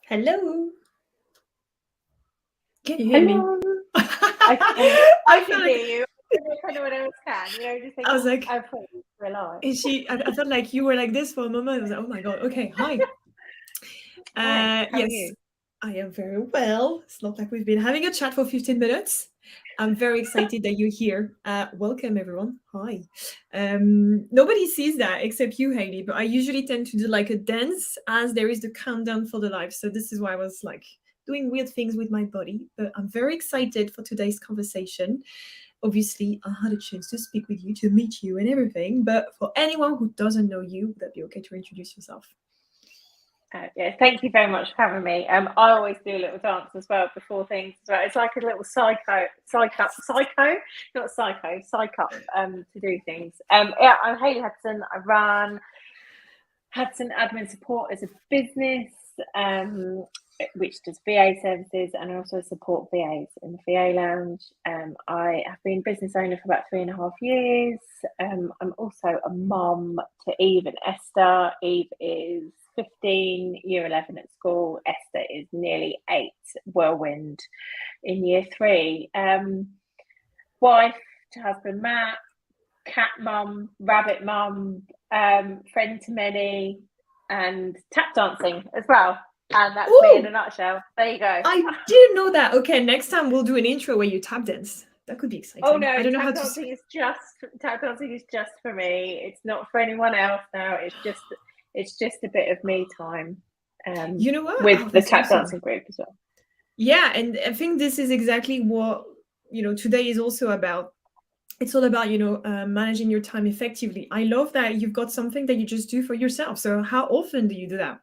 Hello. Can you hear me? Hello. I I can feel hear like you. I don't know if anyone else can. Just think, I was like, oh, please, we're live. is she? I felt like you were like this for a moment. I was like, oh my god. Okay, hi. Hi, how are Yes, you? I am very well. It's not like we've been having a chat for 15 minutes. I'm very excited that you're here. Welcome, everyone. Hi. Nobody sees that except you, Hailey, but I usually tend to do like a dance as there is the countdown for the live. So this is why I was like doing weird things with my body. But I'm very excited for today's conversation. Obviously, I had a chance to speak with you, to meet you, and everything. But for anyone who doesn't know you, would that be okay to introduce yourself? Yeah, thank you very much for having me. I always do a little dance as well before things as well. It's like a little psych up, to do things. Yeah, I'm Hayley Hudson. I run Hudson Admin Support as a business, which does VA services, and I also support VAs in the VA lounge. I have been business owner for about 3.5 years. I'm also a mum to Eve and Esther. Eve is 15, year 11 at school. Esther is nearly 8, whirlwind in year 3. Wife to husband Matt, cat mum, rabbit mum, friend to many, and tap dancing as well. And that's me in a nutshell. There you go. I didn't know that. Okay, next time we'll do an intro where you tap dance. That could be exciting. Oh no, I don't know how tap to. dancing is just for me. It's not for anyone else now. It's just a bit of me time. You know what? With Oh, the that's tap awesome. dancing group as well. Yeah, and I think this is exactly what today is also about. It's all about managing your time effectively. I love that you've got something that you just do for yourself. So how often do you do that?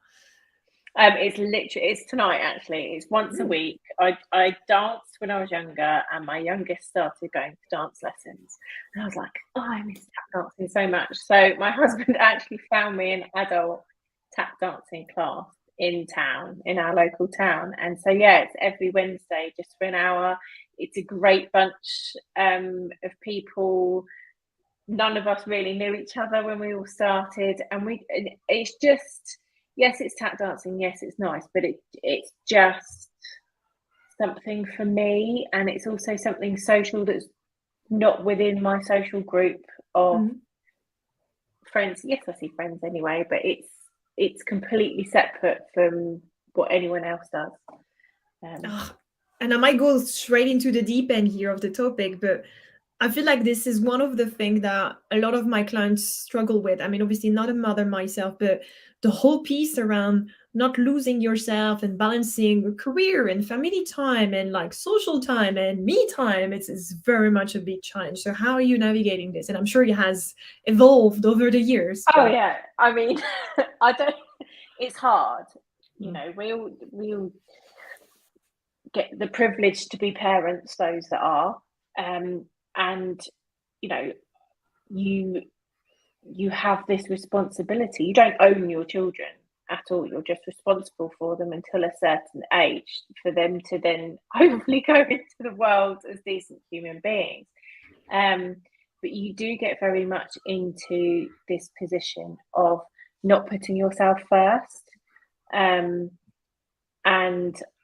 It's tonight actually. It's once a week. I danced when I was younger, and my youngest started going to dance lessons, and I was like, oh, I miss tap dancing so much. So my husband actually found me an adult tap dancing class in town, in our local town, and so yeah, it's every Wednesday just for an hour. It's a great bunch of people. None of us really knew each other when we all started, and it's just, yes, it's tap dancing, yes, it's nice, but it's just something for me, and it's also something social that's not within my social group of friends. Yes, I see friends anyway, but it's completely separate from what anyone else does. And I might go straight into the deep end here of the topic, but I feel like this is one of the things that a lot of my clients struggle with. I mean, obviously, not a mother myself, but the whole piece around not losing yourself and balancing career and family time and like social time and me time, it's very much a big challenge. So, how are you navigating this? And I'm sure it has evolved over the years. Oh, yeah. I mean, it's hard. We all get the privilege to be parents, those that are, and you have this responsibility. You don't own your children at all. You're just responsible for them until a certain age, for them to then hopefully go into the world as decent human beings. But you do get very much into this position of not putting yourself first. And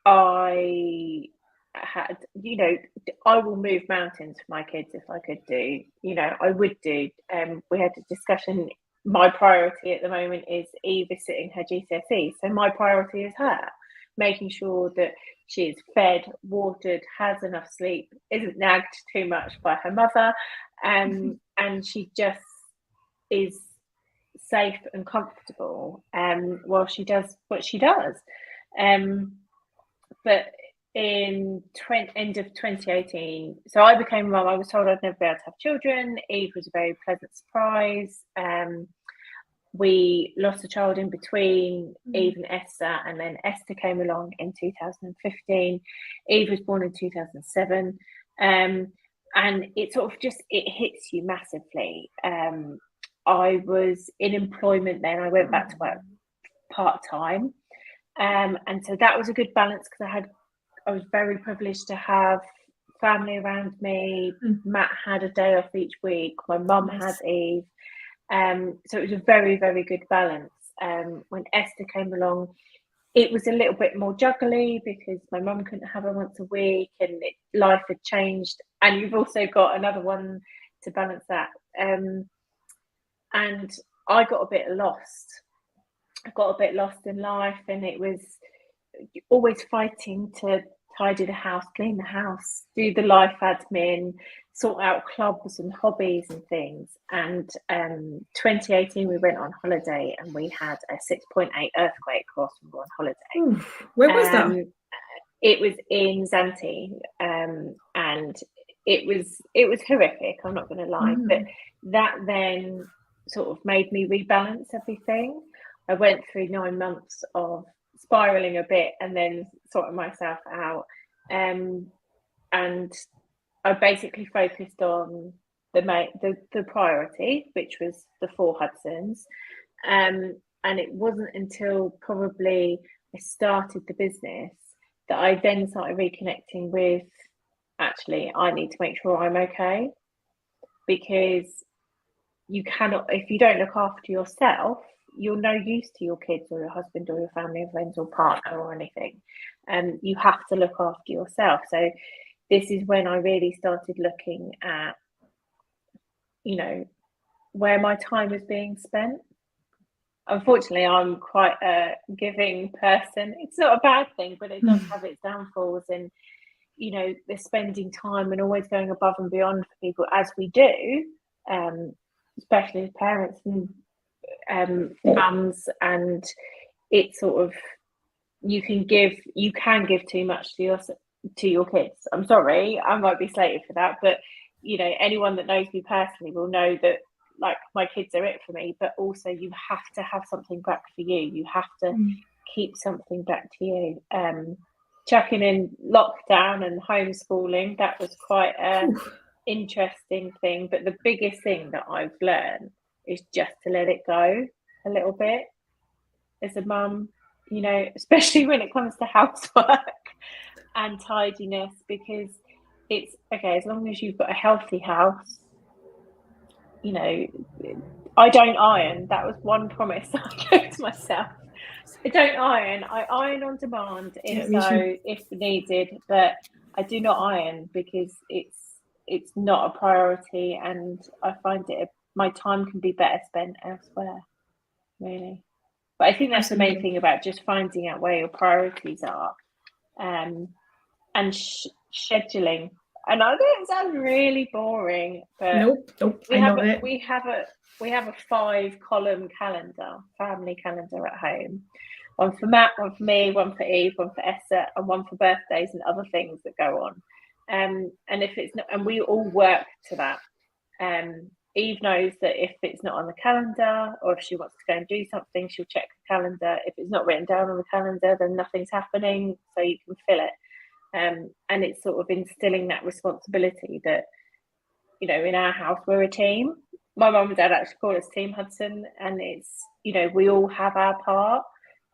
I had, I will move mountains for my kids if I could do, I would do. We had a discussion. My priority at the moment is Eve is sitting her GCSE. So my priority is her, making sure that she is fed, watered, has enough sleep, isn't nagged too much by her mother, and she just is safe and comfortable while she does what she does. But in end of 2018, so I became a mum. I was told I'd never be able to have children. Eve was a very pleasant surprise. We lost a child in between Eve and Esther, and then Esther came along in 2015. Eve was born in 2007. And it sort of just, it hits you massively. I was in employment then. I went back to work part-time. And so that was a good balance because I was very privileged to have family around me. Matt had a day off each week. My mum had Eve. So it was a very, very good balance. When Esther came along, it was a little bit more juggly because my mum couldn't have her once a week, and life had changed. And you've also got another one to balance that. And I got a bit lost. I got a bit lost in life, and it was always fighting to tidy the house, clean the house, do the life admin, sort out clubs and hobbies and things. And 2018, we went on holiday, and we had a 6.8 earthquake whilst we were on holiday. Ooh, where was that? It was in Zante, and it was horrific. I'm not going to lie, but that then sort of made me rebalance everything. I went through 9 months of spiraling a bit and then sorting myself out, and I basically focused on the priority, which was the 4 Hudsons, and it wasn't until probably I started the business that I then started reconnecting with, actually, I need to make sure I'm okay, because you cannot, if you don't look after yourself, you're no use to your kids or your husband or your family or friends or partner or anything. And you have to look after yourself. So this is when I really started looking at, where my time was being spent. Unfortunately, I'm quite a giving person. It's not a bad thing, but it does have its downfalls. And, the spending time and always going above and beyond for people, as we do, especially as parents and mums, and it's sort of, you can give too much to your kids. I'm sorry, I might be slated for that, but anyone that knows me personally will know that, like, my kids are it for me, but also you have to have something back for you. You have to keep something back to you. Chucking in lockdown and homeschooling, that was quite an interesting thing. But the biggest thing that I've learned is just to let it go a little bit as a mum, especially when it comes to housework and tidiness, because it's okay, as long as you've got a healthy house. I don't iron. That was one promise I gave to myself. I don't iron. I iron on demand if needed, but I do not iron because it's not a priority, and I find my time can be better spent elsewhere, really. But I think that's the main thing about just finding out where your priorities are, and scheduling. And I know it sounds really boring, but nope. We have a 5-column calendar, family calendar at home. One for Matt, one for me, one for Eve, one for Esther, and one for birthdays and other things that go on. And if it's not, and we all work to that. Eve knows that if it's not on the calendar, or if she wants to go and do something, she'll check the calendar. If it's not written down on the calendar, then nothing's happening, so you can fill it. And it's sort of instilling that responsibility that, in our house, we're a team. My mum and dad actually call us Team Hudson, and it's, we all have our part.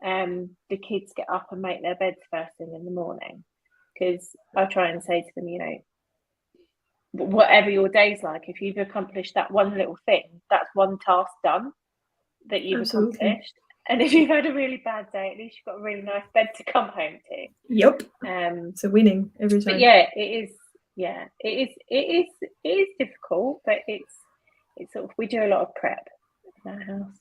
The kids get up and make their beds first thing in the morning, because I try and say to them, whatever your day's like, if you've accomplished that one little thing, that's one task done that you've accomplished. And if you've had a really bad day, at least you've got a really nice bed to come home to. Yep. It's a winning every time. But yeah, it is. Yeah, it is difficult, but it's sort of, we do a lot of prep in our house.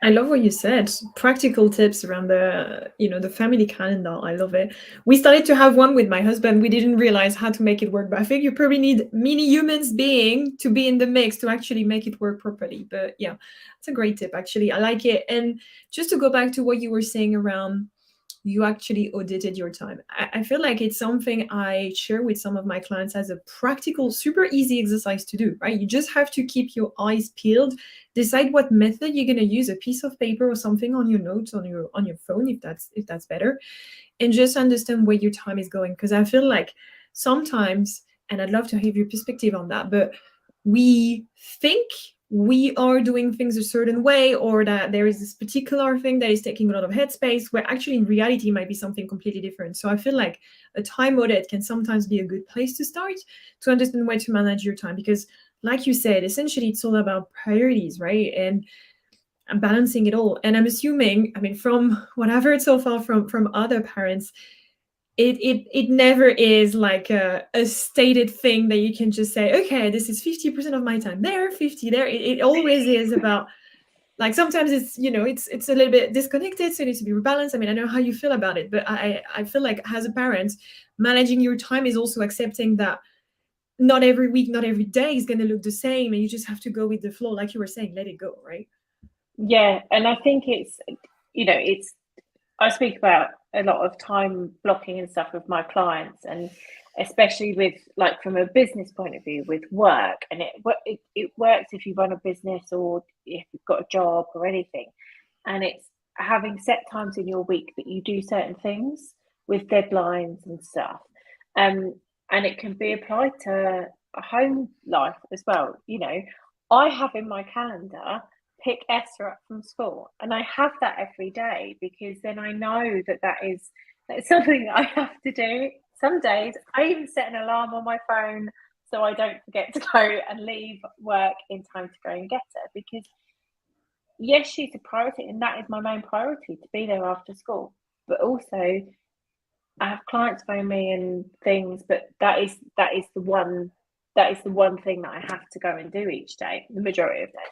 I love what you said. Practical tips around the family calendar. I love it. We started to have one with my husband. We didn't realize how to make it work, but I think you probably need many humans being to be in the mix to actually make it work properly. But yeah, it's a great tip, actually. I like it. And just to go back to what you were saying around, you actually audited your time. I feel like it's something I share with some of my clients as a practical, super easy exercise to do, right? You just have to keep your eyes peeled, decide what method you're going to use, a piece of paper or something on your notes on your phone, if that's better, and just understand where your time is going. Because I feel like sometimes, and I'd love to have your perspective on that, but we think we are doing things a certain way, or that there is this particular thing that is taking a lot of headspace, where actually in reality might be something completely different. So I feel like a time audit can sometimes be a good place to start to understand where to manage your time, because like you said, essentially it's all about priorities, right? And and balancing it all. And I'm assuming, I mean, from what I've heard so far from other parents, it never is like a stated thing that you can just say, okay, this is 50% of my time there, 50 there. It always is about, like, sometimes it's, you know, it's a little bit disconnected, so it needs to be rebalanced. I mean, I know how you feel about it, but I feel like as a parent, managing your time is also accepting that not every week, not every day is going to look the same, and you just have to go with the flow, like you were saying, let it go, right? Yeah, and I think it's, you know, it's, I speak about a lot of time blocking and stuff with my clients, and especially with, like, from a business point of view with work, and it works if you run a business or if you've got a job or anything, and it's having set times in your week that you do certain things with deadlines and stuff, and it can be applied to a home life as well. You know, I have in my calendar pick Esther up from school, and I have that every day, because then I know that's something that I have to do. Some days I even set an alarm on my phone so I don't forget to go and leave work in time to go and get her, because yes, she's a priority, and that is my main priority, to be there after school. But also, I have clients phone me and things, but that is the one thing that I have to go and do each day, the majority of days.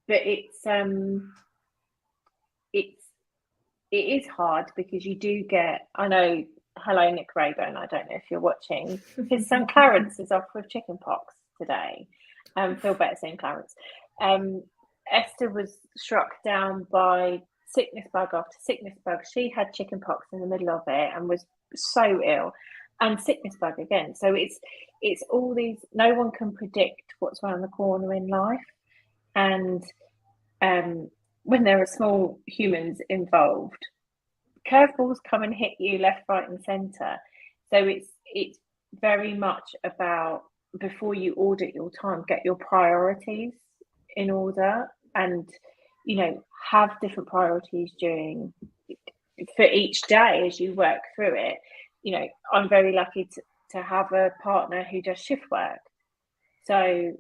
But it is hard, because you do get, I know, hello Nick Rayburn, I don't know if you're watching, his son Clarence is off with chicken pox today. Feel better saying Clarence. Esther was struck down by sickness bug after sickness bug. She had chicken pox in the middle of it and was so ill, and sickness bug again. So it's all these, no one can predict what's around the corner in life. And when there are small humans involved, curveballs come and hit you left, right, and centre. So it's very much about, before you audit your time, get your priorities in order, and, you know, have different priorities for each day as you work through it. You know, I'm very lucky to have a partner who does shift work, so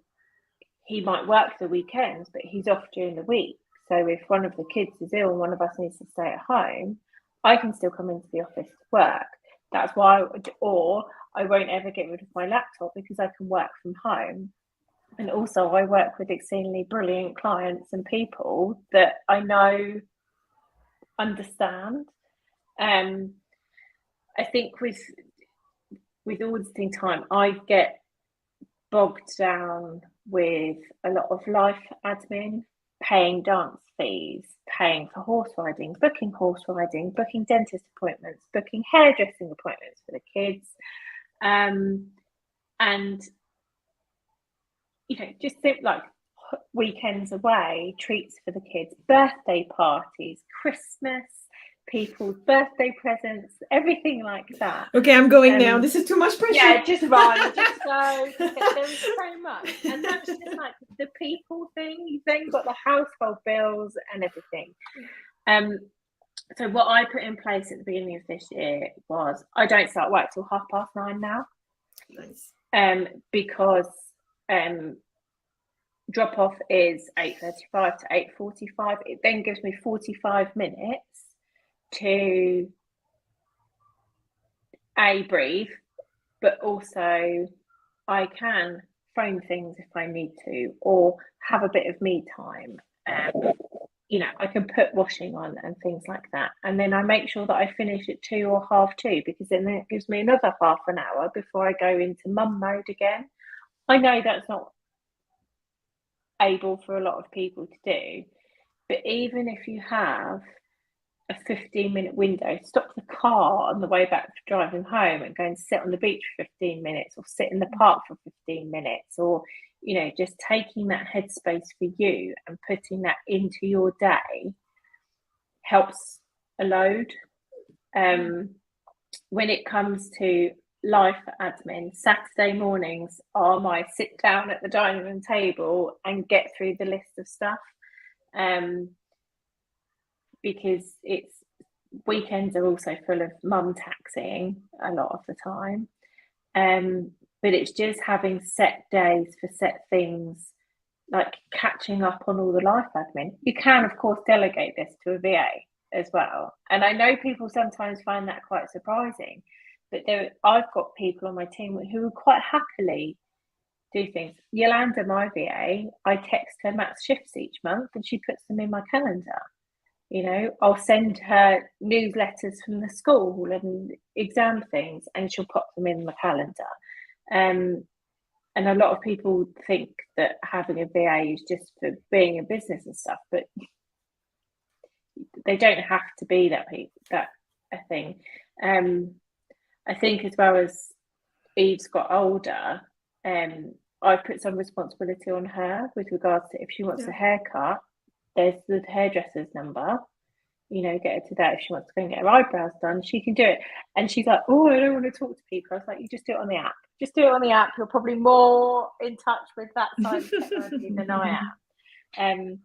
he might work the weekends, but he's off during the week. So if one of the kids is ill and one of us needs to stay at home, I can still come into the office to work. That's why, or I won't ever get rid of my laptop, because I can work from home. And also, I work with exceedingly brilliant clients and people that I know understand. I think with auditing time, I get bogged down with a lot of life admin, paying dance fees, paying for horse riding, booking dentist appointments, booking hairdressing appointments for the kids, and, you know, just think, like, weekends away, treats for the kids, birthday parties, Christmas, people's birthday presents, everything like that. Okay, I'm going now. This is too much pressure. Yeah, just run, just go. There's so much, and that's just like the people thing. You've then got the household bills and everything. So what I put in place at the beginning of this year was, I don't start work till 9:30 now. Nice. Because drop off is 8:35 to 8:45. It then gives me 45 minutes to breathe, but also I can phone things if I need to, or have a bit of me time. You know, I can put washing on and things like that, and then I make sure that I finish at 2 or 2:30, because then that gives me another half an hour before I go into mum mode again. I know that's not able for a lot of people to do, but even if you have a 15-minute window, stop the car on the way back driving home and go and sit on the beach for 15 minutes, or sit in the park for 15 minutes, or, you know, just taking that headspace for you and putting that into your day helps a load. When it comes to life admin, Saturday mornings are my sit down at the dining room table and get through the list of stuff, because weekends are also full of mum taxiing a lot of the time. But it's just having set days for set things like catching up on all the life admin. You can, of course, delegate this to a VA as well. And I know people sometimes find that quite surprising, but I've got people on my team who quite happily do things. Yolanda, my VA, I text her Matt's shifts each month and she puts them in my calendar. You know, I'll send her newsletters from the school and exam things, and she'll pop them in my calendar. And a lot of people think that having a VA is just for being in business and stuff, but they don't have to be that a thing. I think as well as Eve's got older, I've put some responsibility on her with regards to if she wants a haircut, there's the hairdresser's number. You know, get her to that. If she wants to go and get her eyebrows done, she can do it. And she's like, oh, I don't want to talk to people. I was like, you just do it on the app. Just do it on the app. You're probably more in touch with that side of technology than I am.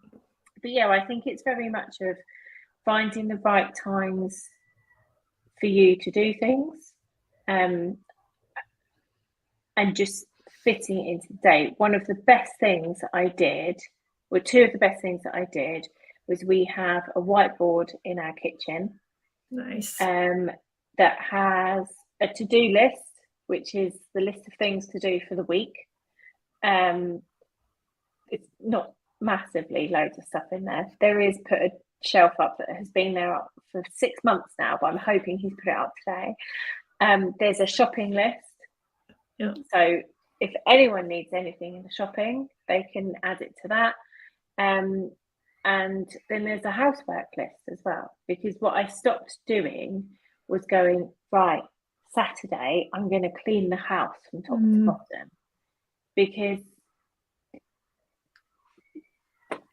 But yeah, I think it's very much of finding the right times for you to do things, and just fitting it into the day. One of the best things that I did, or two of the best things that I did, was we have a whiteboard in our kitchen. Nice. That has a to-do list, which is the list of things to do for the week. It's not massively loads of stuff in there. There is put a shelf up that has been there for 6 months now, but I'm hoping he's put it up today. There's a shopping list. Yeah. So if anyone needs anything in the shopping, they can add it to that. And then there's a housework list as well, because what I stopped doing was going, right, Saturday, I'm going to clean the house from top to bottom, because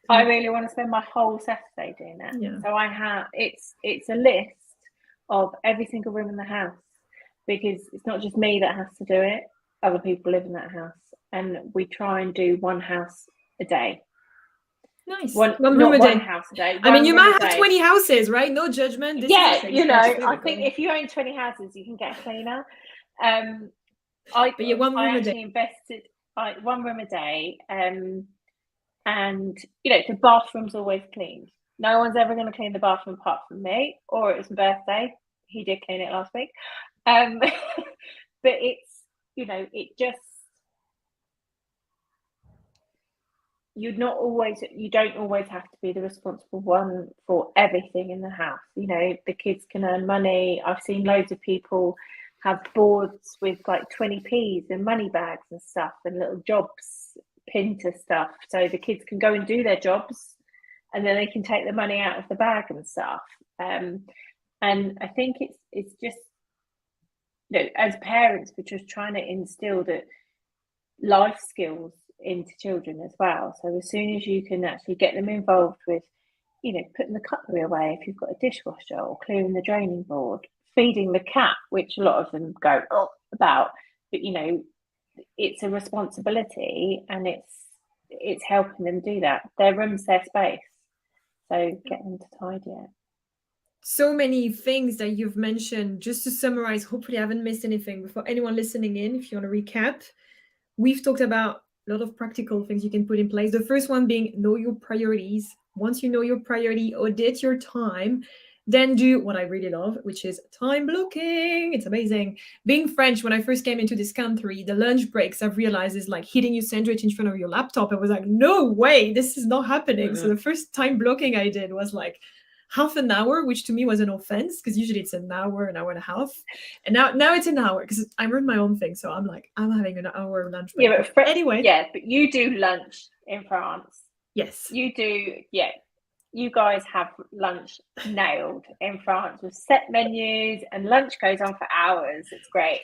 I really want to spend my whole Saturday doing that. Yeah. So I have, it's a list of every single room in the house, because it's not just me that has to do it. Other people live in that house, and we try and do one house a day. Nice. One room a day. House a day. I mean, you might have 20 houses, right? No judgment. This you know, I think if you own 20 houses, you can get a cleaner. But yeah, one room a day. Invested 1 room a day. And you know, the bathroom's always cleaned. No one's ever going to clean the bathroom apart from me, or it was my birthday. He did clean it last week. But it's, you know, it just, you don't always have to be the responsible one for everything in the house. You know, the kids can earn money. I've seen loads of people have boards with like 20p's and money bags and stuff, and little jobs pinned to stuff, so the kids can go and do their jobs, and then they can take the money out of the bag and stuff. And I think it's just, you know, as parents, we're just trying to instill that life skills into children as well. So as soon as you can actually get them involved with, you know, putting the cutlery away if you've got a dishwasher, or clearing the draining board, feeding the cat, which a lot of them go about, but you know, it's a responsibility, and it's helping them do that. Their room's their space, so get them to tidy it. So many things that you've mentioned. Just to summarize, hopefully I haven't missed anything. Before anyone listening in, if you want to recap, we've talked about a lot of practical things you can put in place. The first one being know your priorities. Once you know your priority, audit your time. Then do what I really love, which is time blocking. It's amazing. Being French, when I first came into this country, the lunch breaks, I've realized, is like hitting your sandwich in front of your laptop. I was like, no way, this is not happening. Mm-hmm. So the first time blocking I did was like half an hour, which to me was an offense, because usually it's an hour and a half. And now it's an hour, because I run my own thing. So I'm like, I'm having an hour lunch break. Yeah, but anyway. Yeah, but you do lunch in France. Yes. You do, yeah. You guys have lunch nailed in France with set menus, and lunch goes on for hours. It's great.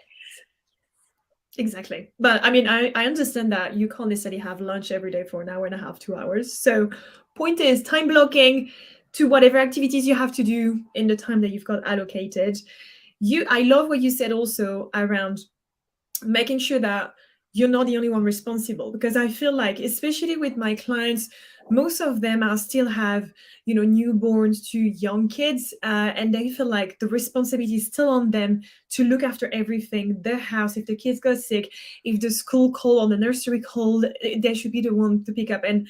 Exactly. But I mean, I understand that you can't necessarily have lunch every day for an hour and a half, 2 hours. So point is time blocking to whatever activities you have to do in the time that you've got allocated. I love what you said also around making sure that you're not the only one responsible, because I feel like, especially with my clients most of them are still have, you know, newborns to young kids, and they feel like the responsibility is still on them to look after everything, the house. If the kids got sick, if the school called or the nursery called, they should be the one to pick up. And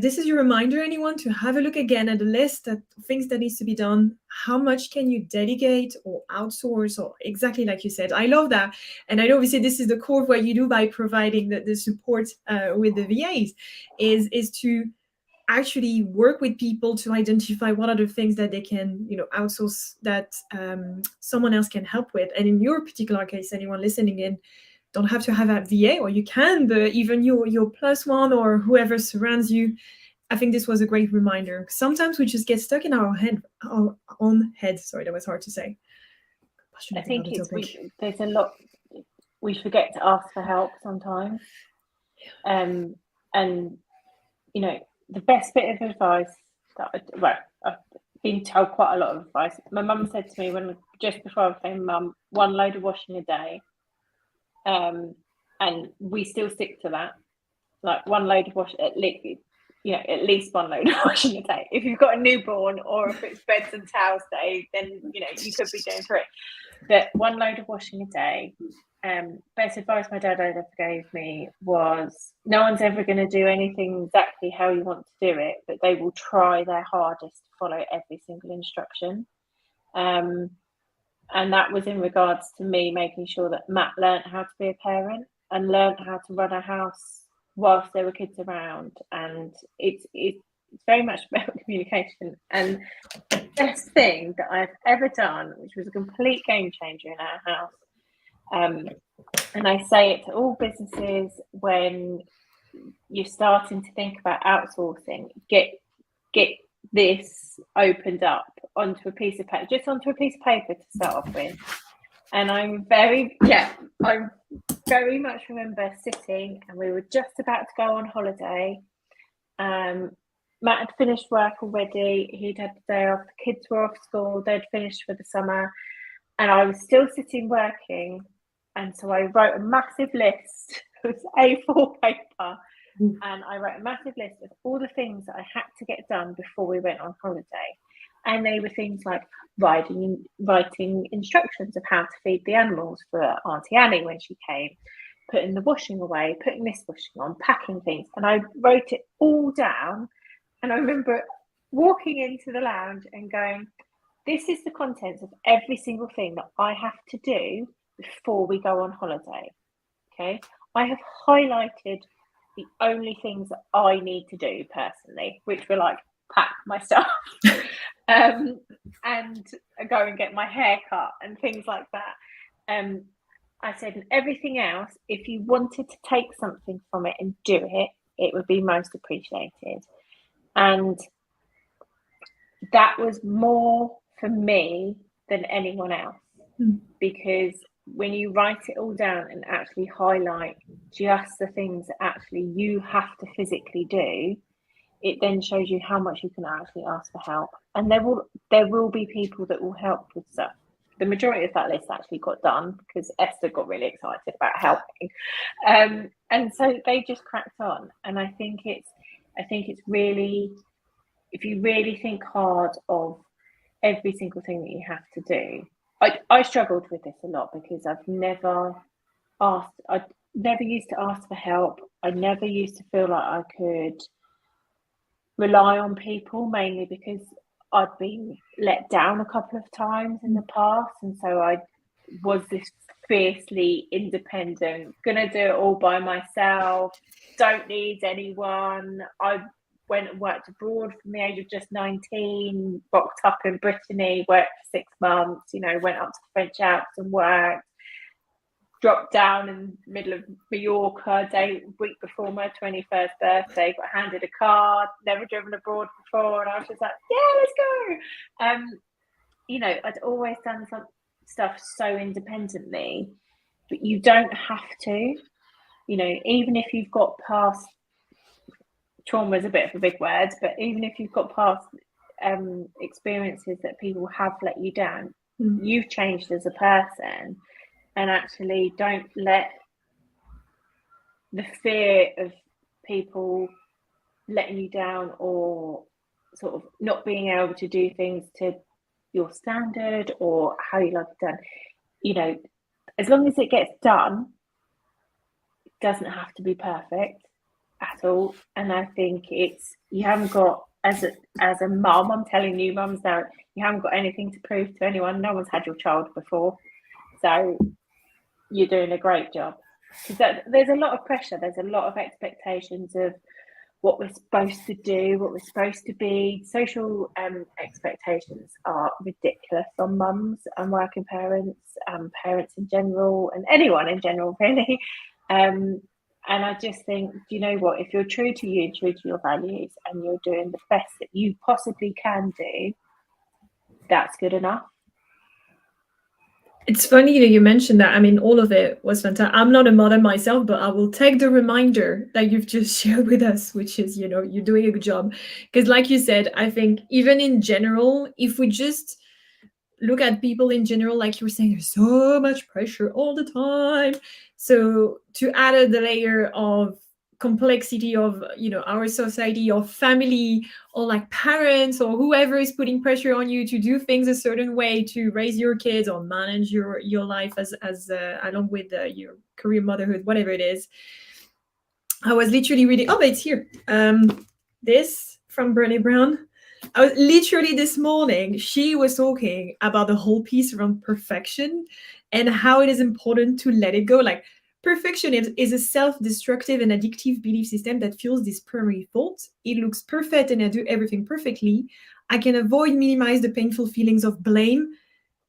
this is your reminder, anyone, to have a look again at the list of things that needs to be done. How much can you delegate or outsource, or exactly like you said? I love that. And I know obviously this is the core of what you do by providing the support with the VAs, is to actually work with people to identify what are the things that they can, you know, outsource that someone else can help with. And in your particular case, anyone listening in, don't have to have a VA, or you can, but even your plus one or whoever surrounds you. I think this was a great reminder. Sometimes we just get stuck in our own head. Sorry, that was hard to say. I think there's a lot, we forget to ask for help sometimes. And you know, the best bit of advice that I've been told quite a lot of advice. My mum said to me just before I became mum, one load of washing a day. And we still stick to that, like one load of washing, at least one load of washing a day. If you've got a newborn, or if it's beds and towels day, then you know you could be doing 3. But one load of washing a day. Best advice my dad ever gave me was, no one's ever going to do anything exactly how you want to do it, but they will try their hardest to follow every single instruction. And that was in regards to me making sure that Matt learned how to be a parent and learned how to run a house whilst there were kids around. And it's very much about communication. And the best thing that I've ever done, which was a complete game changer in our house, and I say it to all businesses when you're starting to think about outsourcing, get this opened up onto a piece of paper, just onto a piece of paper to start off with. And I very much remember sitting, and we were just about to go on holiday. Matt had finished work already. He'd had the day off. The kids were off school. They'd finished for the summer. And I was still sitting working. And so I wrote a massive list. It was A4 paper. And I wrote a massive list of all the things that I had to get done before we went on holiday. And they were things like writing instructions of how to feed the animals for Auntie Annie when she came, putting the washing away, putting this washing on, packing things. And I wrote it all down. And I remember walking into the lounge and going, this is the contents of every single thing that I have to do before we go on holiday. Okay. I have highlighted the only things that I need to do personally, which were like pack my stuff and go and get my hair cut and things like that. I said, and everything else, if you wanted to take something from it and do it, it would be most appreciated. And that was more for me than anyone else, because when you write it all down and actually highlight just the things that actually you have to physically do, it then shows you how much you can actually ask for help. And there will be people that will help with stuff. The majority of that list actually got done because Esther got really excited about helping. And so they just cracked on. And I think it's really, if you really think hard of every single thing that you have to do. I struggled with this a lot because I never used to ask for help. I never used to feel like I could rely on people, mainly because I'd been let down a couple of times in the past. And so I was this fiercely independent, gonna do it all by myself, don't need anyone. I went and worked abroad from the age of just 19, rocked up in Brittany, worked for 6 months, went up to the French Alps and worked, dropped down in the middle of Mallorca week before my 21st birthday, got handed a card, never driven abroad before, and I was just like, yeah, let's go. I'd always done some stuff so independently, but you don't have to, even if you've got past, trauma is a bit of a big word, but even if you've got past experiences that people have let you down, you've changed as a person. And actually don't let the fear of people letting you down or sort of not being able to do things to your standard or how you like it done, you know, as long as it gets done, it doesn't have to be perfect at all. And I think it's, you haven't got, as a mum, I'm telling you mums now, you haven't got anything to prove to anyone. No one's had your child before, so you're doing a great job. Because there's a lot of pressure, there's a lot of expectations of what we're supposed to do, what we're supposed to be. Social expectations are ridiculous on mums and working parents, parents in general, and anyone in general, really. And I just think, do you know what? If you're true to you, true to your values, and you're doing the best that you possibly can do, that's good enough. It's funny that you mentioned that. I mean, all of it was fantastic. I'm not a mother myself, but I will take the reminder that you've just shared with us, which is, you're doing a good job. Because, like you said, I think even in general, if we just look at people in general, like you were saying, there's so much pressure all the time. So to add the layer of complexity of our society or family or like parents or whoever is putting pressure on you to do things a certain way to raise your kids or manage your life as along with your career, motherhood, whatever it is. I was literally reading, but it's here, this from Brené Brown. I was literally this morning, she was talking about the whole piece around perfection and how it is important to let it go. Like, perfection is a self-destructive and addictive belief system that fuels this primary thought. It looks perfect and I do everything perfectly. I can avoid, minimize the painful feelings of blame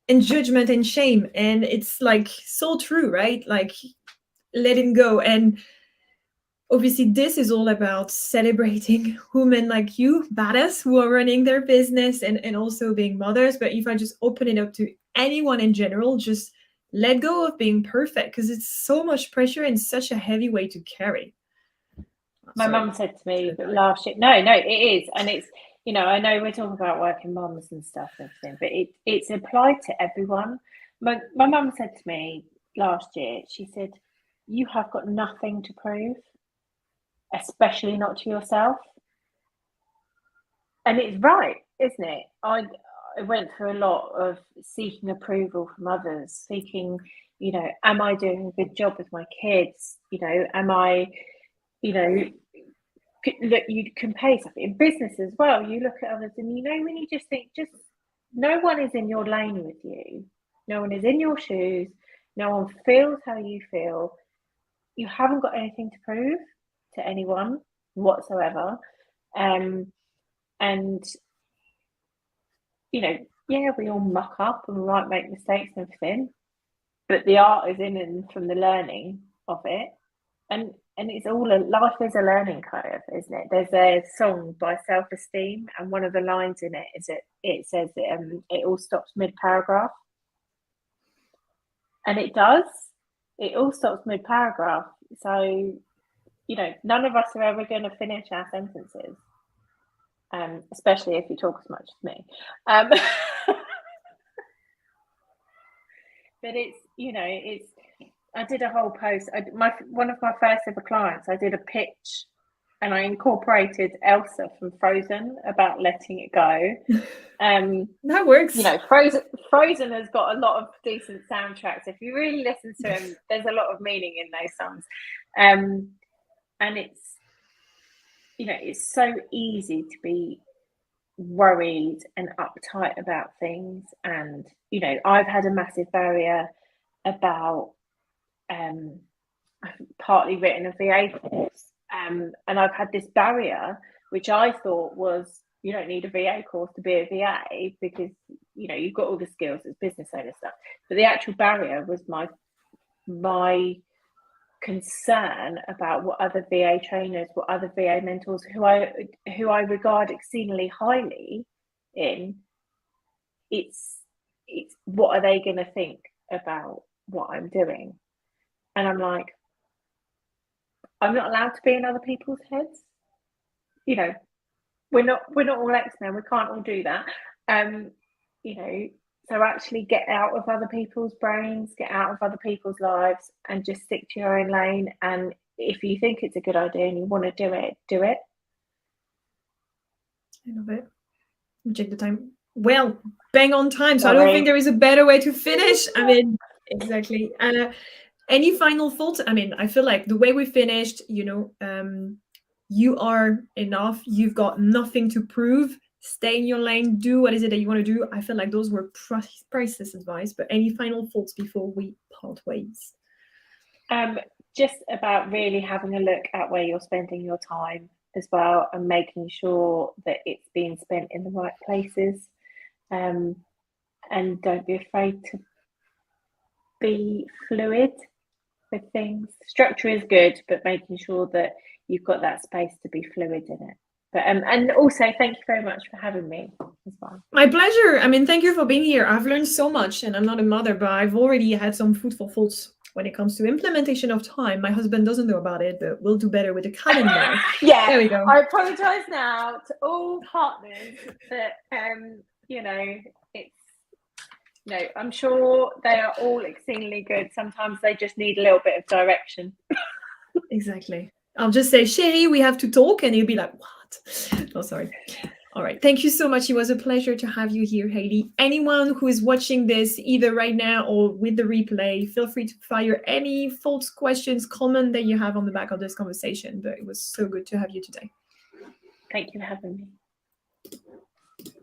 and judgment and shame. And it's like so true, right? Like, letting go. And obviously this is all about celebrating women like you, badass, who are running their business and also being mothers. But if I just open it up to anyone in general, just let go of being perfect, because it's so much pressure and such a heavy weight to carry. My mum said to me last year, no, it is. And it's, I know we're talking about working mums and stuff and everything, but it's applied to everyone. My mum said to me last year, she said, you have got nothing to prove, especially not to yourself. And it's right, isn't it? I went through a lot of seeking approval from others, seeking, am I doing a good job with my kids? Am I, look, you can pay stuff in business as well. You look at others and when you just think, just no one is in your lane with you. No one is in your shoes. No one feels how you feel. You haven't got anything to prove to anyone whatsoever. And we all muck up and we might make mistakes and everything, but the art is in and from the learning of it. And it's all life is a learning curve, isn't it? There's a song by Self Esteem, and one of the lines in it is it says it all stops mid-paragraph. And it does. It all stops mid-paragraph. So, none of us are ever going to finish our sentences, especially if you talk as much as me. But it's, I did a whole post. One of my first ever clients, I did a pitch and I incorporated Elsa from Frozen about letting it go. That works. Frozen has got a lot of decent soundtracks. If you really listen to them, there's a lot of meaning in those songs. And it's, it's so easy to be worried and uptight about things. And, I've had a massive barrier about, I've partly written a VA course, and I've had this barrier, which I thought was, you don't need a VA course to be a VA because, you've got all the skills as business owner stuff. But the actual barrier was my concern about what other VA trainers, what other VA mentors who I regard exceedingly highly in, it's what are they going to think about what I'm doing? And I'm like, I'm not allowed to be in other people's heads. We're not all X-Men. We can't all do that. So actually get out of other people's brains, get out of other people's lives, and just stick to your own lane. And if you think it's a good idea and you want to do it, do it. love it. Check the time. Well, bang on time. So I don't Sorry. think there is a better way to finish. I mean, exactly. Any final thoughts? I mean, I feel like the way we finished, you are enough. You've got nothing to prove. Stay in your lane. Do what is it that you want to do. I feel like those were priceless advice. But any final thoughts before we part ways? Just about really having a look at where you're spending your time as well, and making sure that it's being spent in the right places. And don't be afraid to be fluid with things. Structure is good, but making sure that you've got that space to be fluid in it. But and also thank you very much for having me as well. My pleasure. I mean, thank you for being here. I've learned so much, and I'm not a mother, but I've already had some fruitful thoughts when it comes to implementation of time. My husband doesn't know about it, but we'll do better with the calendar. Yeah, there we go. I apologise now to all partners that I'm sure they are all exceedingly good. Sometimes they just need a little bit of direction. Exactly. I'll just say, Sherry, we have to talk, and he'll be like, what? Oh, sorry. All right. Thank you so much. It was a pleasure to have you here, Hayley. Anyone who is watching this, either right now or with the replay, feel free to fire any thoughts, questions, comment that you have on the back of this conversation. But it was so good to have you today. Thank you for having me.